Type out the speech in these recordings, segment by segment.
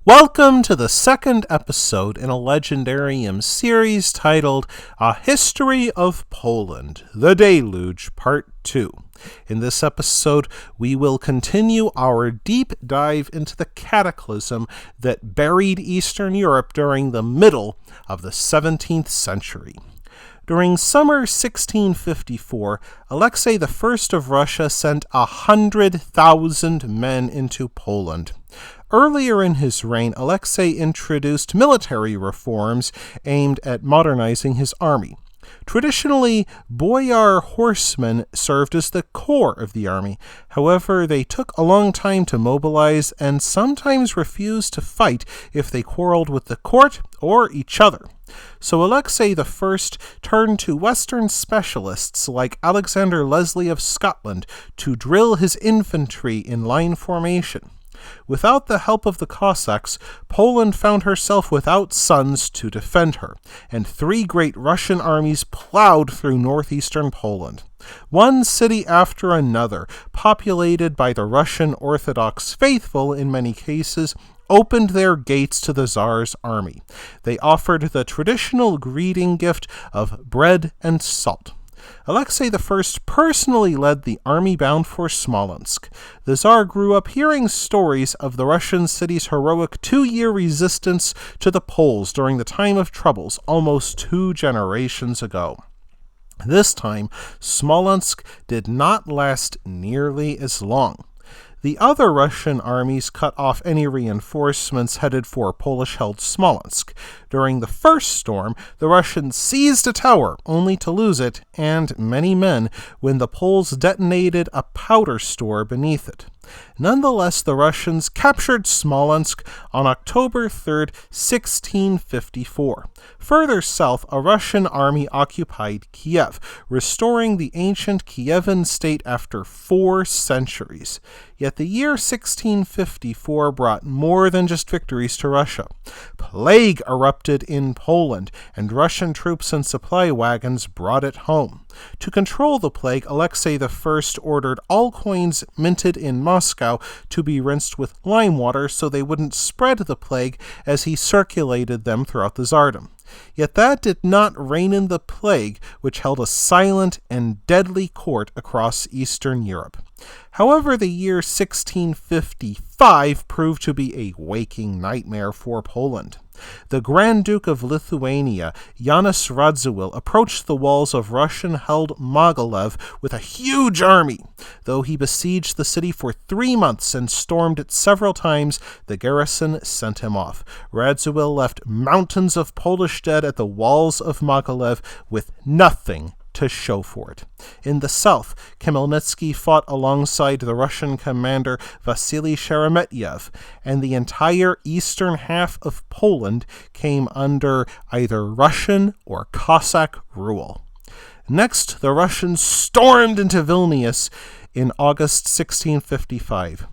Welcome to the second episode in a Legendarium series titled A History of Poland, The Deluge, Part 2. In this episode, we will continue our deep dive into the cataclysm that buried Eastern Europe during the middle of the 17th century. During summer 1654, Alexei I of Russia sent 100,000 men into Poland. Earlier in his reign, Alexei introduced military reforms aimed at modernizing his army. Traditionally, boyar horsemen served as the core of the army. However, they took a long time to mobilize and sometimes refused to fight if they quarreled with the court or each other. So Alexei I turned to Western specialists like Alexander Leslie of Scotland to drill his infantry in line formation. Without the help of the Cossacks, Poland found herself without sons to defend her, and three great Russian armies plowed through northeastern Poland. One city after another, populated by the Russian Orthodox faithful in many cases, opened their gates to the Tsar's army. They offered the traditional greeting gift of bread and salt. Alexei I personally led the army bound for Smolensk. The Tsar grew up hearing stories of the Russian city's heroic 2-year resistance to the Poles during the time of troubles almost 2 generations ago. This time, Smolensk did not last nearly as long. The other Russian armies cut off any reinforcements headed for Polish-held Smolensk. During the first storm, the Russians seized a tower, only to lose it, and many men, when the Poles detonated a powder store beneath it. Nonetheless, the Russians captured Smolensk on October 3, 1654. Further south, a Russian army occupied Kiev, restoring the ancient Kievan state after 4 centuries. Yet the year 1654 brought more than just victories to Russia. Plague erupted in Poland, and Russian troops and supply wagons brought it home. To control the plague, Alexei I ordered all coins minted in Moscow to be rinsed with lime water so they wouldn't spread the plague as he circulated them throughout the Tsardom. Yet that did not rein in the plague, which held a silent and deadly court across Eastern Europe. However, the year 1655 proved to be a waking nightmare for Poland. The Grand Duke of Lithuania, Janusz Radziwiłł, approached the walls of Russian-held Mogilev with a huge army. Though he besieged the city for 3 months and stormed it several times, the garrison sent him off. Radziwiłł left mountains of Polish dead at the walls of Mogilev with nothing to show for it. In the south, Khmelnitsky fought alongside the Russian commander Vasily Sheremetyev, and the entire eastern half of Poland came under either Russian or Cossack rule. Next, the Russians stormed into Vilnius in August 1655.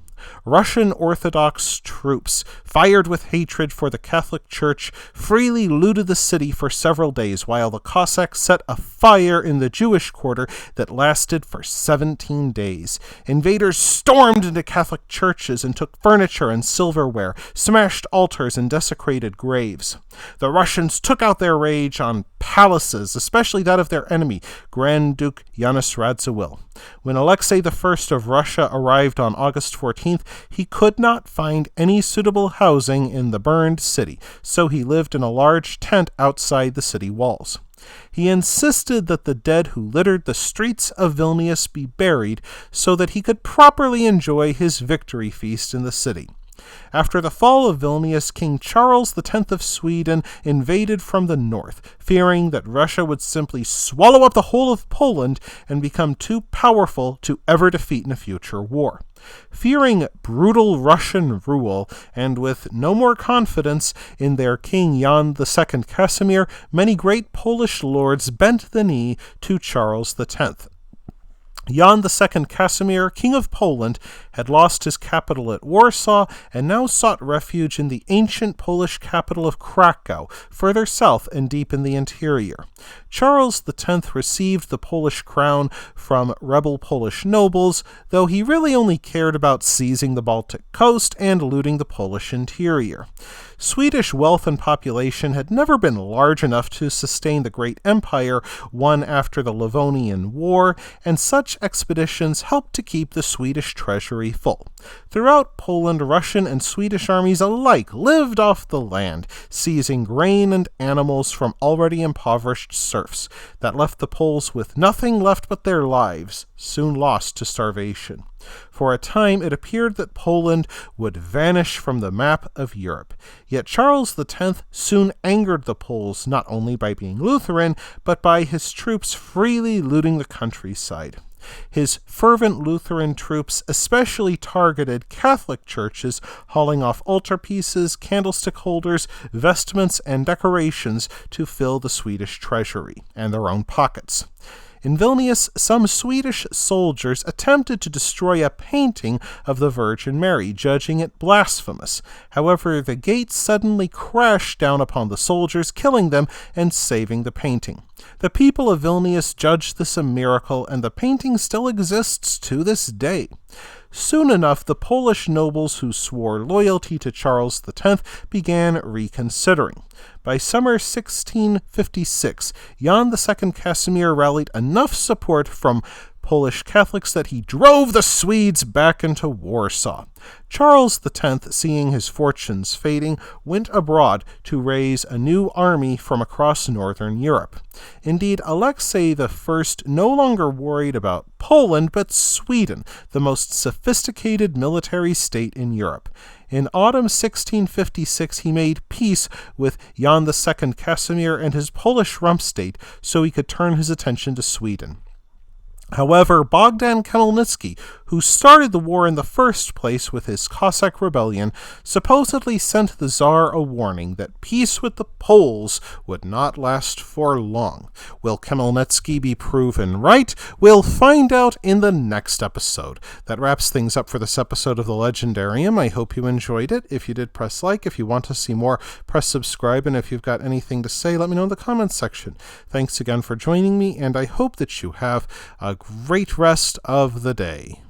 Russian Orthodox troops, fired with hatred for the Catholic Church, freely looted the city for several days, while the Cossacks set a fire in the Jewish quarter that lasted for 17 days. Invaders stormed into Catholic churches and took furniture and silverware, smashed altars and desecrated graves. The Russians took out their rage on palaces, especially that of their enemy, Grand Duke Janusz Radziwiłł. When Alexei I of Russia arrived on August 14th, he could not find any suitable housing in the burned city, so he lived in a large tent outside the city walls. He insisted that the dead who littered the streets of Vilnius be buried so that he could properly enjoy his victory feast in the city. After the fall of Vilnius, King Charles X of Sweden invaded from the north, fearing that Russia would simply swallow up the whole of Poland and become too powerful to ever defeat in a future war. Fearing brutal Russian rule, and with no more confidence in their King Jan II Casimir, many great Polish lords bent the knee to Charles X. Jan II Casimir, King of Poland, had lost his capital at Warsaw and now sought refuge in the ancient Polish capital of Krakow, further south and deep in the interior. Charles X received the Polish crown from rebel Polish nobles, though he really only cared about seizing the Baltic coast and looting the Polish interior. Swedish wealth and population had never been large enough to sustain the great empire won after the Livonian War, and such expeditions helped to keep the Swedish treasury full. Throughout Poland, Russian and Swedish armies alike lived off the land, seizing grain and animals from already impoverished serfs. That left the Poles with nothing left but their lives, soon lost to starvation. For a time, it appeared that Poland would vanish from the map of Europe. Yet Charles X soon angered the Poles not only by being Lutheran, but by his troops freely looting the countryside. His fervent Lutheran troops especially targeted Catholic churches, hauling off altarpieces, candlestick holders, vestments, and decorations to fill the Swedish treasury and their own pockets. In Vilnius, some Swedish soldiers attempted to destroy a painting of the Virgin Mary, judging it blasphemous. However, the gate suddenly crashed down upon the soldiers, killing them and saving the painting. The people of Vilnius judged this a miracle, and the painting still exists to this day. Soon enough, the Polish nobles who swore loyalty to Charles X began reconsidering. By summer 1656, Jan II Casimir rallied enough support from Polish Catholics that he drove the Swedes back into Warsaw. Charles X, seeing his fortunes fading, went abroad to raise a new army from across northern Europe. Indeed, Alexei I no longer worried about Poland, but Sweden, the most sophisticated military state in Europe. In autumn 1656, he made peace with Jan II Casimir and his Polish rump state so he could turn his attention to Sweden. However, Bogdan Khmelnitsky, who started the war in the first place with his Cossack rebellion, supposedly sent the Tsar a warning that peace with the Poles would not last for long. Will Khmelnitsky be proven right? We'll find out in the next episode. That wraps things up for this episode of The Legendarium. I hope you enjoyed it. If you did, press like. If you want to see more, press subscribe. And if you've got anything to say, let me know in the comments section. Thanks again for joining me, and I hope that you have a great rest of the day.